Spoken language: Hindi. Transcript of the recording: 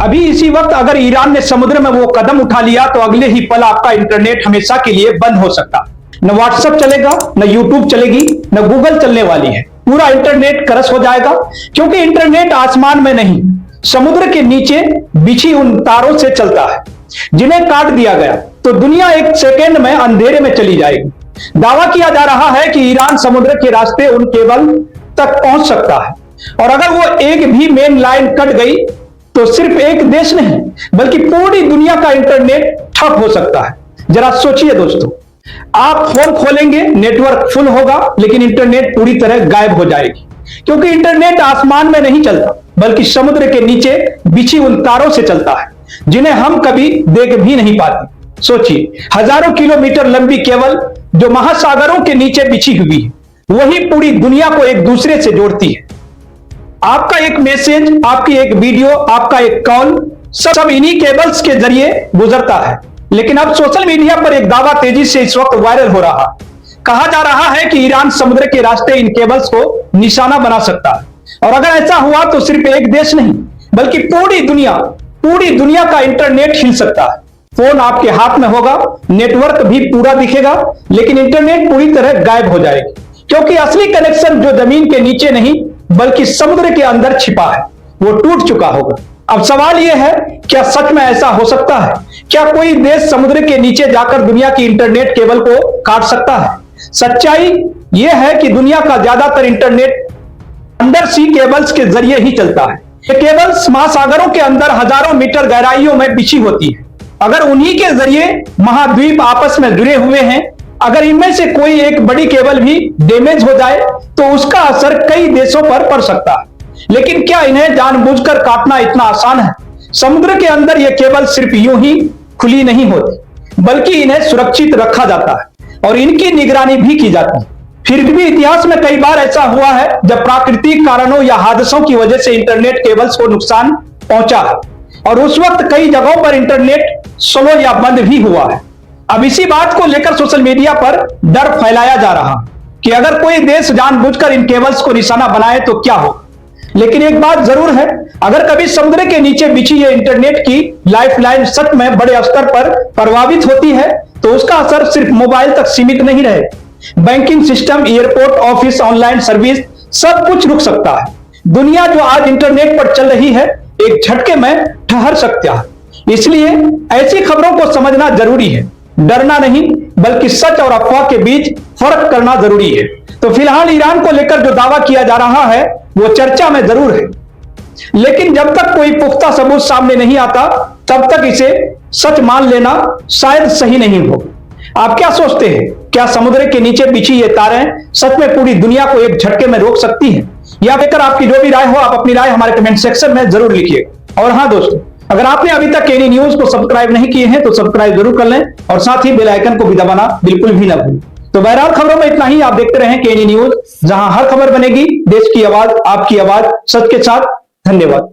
अभी इसी वक्त अगर ईरान ने समुद्र में वो कदम उठा लिया तो अगले ही पल आपका इंटरनेट हमेशा के लिए बंद हो सकता। न व्हाट्सएप चलेगा, न यूट्यूब चलेगी, न गूगल चलने वाली है। पूरा इंटरनेट करस हो जाएगा, क्योंकि इंटरनेट आसमान में नहीं, समुद्र के नीचे बिछी उन तारों से चलता है जिन्हें काट दिया गया तो दुनिया एक सेकेंड में अंधेरे में चली जाएगी। दावा किया जा रहा है कि ईरान समुद्र के रास्ते उन केबल तक पहुंच सकता है, और अगर वो एक भी मेन लाइन कट गई तो सिर्फ एक देश नहीं बल्कि पूरी दुनिया का इंटरनेट ठप हो सकता है। जरा सोचिए दोस्तों, आप फोन खोलेंगे, नेटवर्क फुल होगा, लेकिन इंटरनेट पूरी तरह गायब हो जाएगी, क्योंकि इंटरनेट आसमान में नहीं चलता बल्कि समुद्र के नीचे बिछी उन तारों से चलता है जिन्हें हम कभी देख भी नहीं पाते। सोचिए, हजारों किलोमीटर लंबी केबल जो महासागरों के नीचे बिछी हुई है, वही पूरी दुनिया को एक दूसरे से जोड़ती है। आपका एक मैसेज, आपकी एक वीडियो, आपका एक कॉल, सब इन्हीं केबल्स के जरिए गुजरता है। लेकिन अब सोशल मीडिया पर एक दावा तेजी से इस वक्त वायरल हो रहा है। कहा जा रहा है कि ईरान समुद्र के रास्ते इन केबल्स को निशाना बना सकता है, और अगर ऐसा हुआ तो सिर्फ एक देश नहीं बल्कि पूरी दुनिया का इंटरनेट हिल सकता है। फोन आपके हाथ में होगा, नेटवर्क भी पूरा दिखेगा, लेकिन इंटरनेट पूरी तरह गायब हो जाएगी, क्योंकि असली कनेक्शन जो जमीन के नीचे नहीं बल्कि समुद्र के अंदर छिपा है, वो टूट चुका होगा। अब सवाल यह है, क्या सच में ऐसा हो सकता है? क्या कोई देश समुद्र के नीचे जाकर दुनिया की इंटरनेट केबल को काट सकता है? सच्चाई यह है कि दुनिया का ज्यादातर इंटरनेट अंडर सी केबल्स के जरिए ही चलता है। ये केबल्स महासागरों के अंदर हजारों मीटर गहराइयों में बिछी होती है। अगर उन्हीं के जरिए महाद्वीप आपस में जुड़े हुए हैं, अगर इनमें से कोई एक बड़ी केबल भी डैमेज हो जाए तो उसका असर कई देशों पर पड़ सकता है। लेकिन क्या इन्हें जानबूझकर काटना इतना आसान है? समुद्र के अंदर ये केबल सिर्फ यूं ही खुली नहीं होती, बल्कि इन्हें सुरक्षित रखा जाता है और इनकी निगरानी भी की जाती है। फिर भी इतिहास में कई बार ऐसा हुआ है जब प्राकृतिक कारणों या हादसों की वजह से इंटरनेट केबल्स को नुकसान पहुंचा है, और उस वक्त कई जगहों पर इंटरनेट स्लो या बंद भी हुआ है। अब इसी बात को लेकर सोशल मीडिया पर डर फैलाया जा रहा कि अगर कोई देश जानबूझकर इन केबल्स को निशाना बनाए तो क्या हो। लेकिन एक बात जरूर है, अगर कभी समुद्र के नीचे बिछी ये इंटरनेट की लाइफलाइन सच में बड़े स्तर पर प्रभावित होती है तो उसका असर सिर्फ मोबाइल तक सीमित नहीं रहे। Banking system, airport, office, online service, सब कुछ रुक सकता है। दुनिया जो आज इंटरनेट पर चल रही है, एक झटके में ठहर सकता है। इसलिए ऐसी खबरों को समझना जरूरी है। डरना नहीं बल्कि सच और अफवाह के बीच फर्क करना जरूरी है। तो फिलहाल ईरान को लेकर जो दावा किया जा रहा है वो चर्चा में जरूर है, लेकिन जब तक कोई पुख्ता सबूत सामने नहीं आता तब तक इसे सच मान लेना शायद सही नहीं हो। आप क्या सोचते हैं? क्या समुद्र के नीचे बिछी ये तारें सच में पूरी दुनिया को एक झटके में रोक सकती हैं? या लेकर आपकी जो भी राय हो, आप अपनी राय हमारे कमेंट सेक्शन में जरूर लिखिएगा। और हाँ दोस्तों, अगर आपने अभी तक केनी न्यूज को सब्सक्राइब नहीं किए हैं तो सब्सक्राइब जरूर कर लें, और साथ ही बेल आइकन को भी दबाना बिल्कुल भी ना भूलें। तो बहरहाल खबरों में इतना ही। आप देखते रहें केनी न्यूज, जहां हर खबर बनेगी देश की आवाज, आपकी आवाज, सच के साथ। धन्यवाद।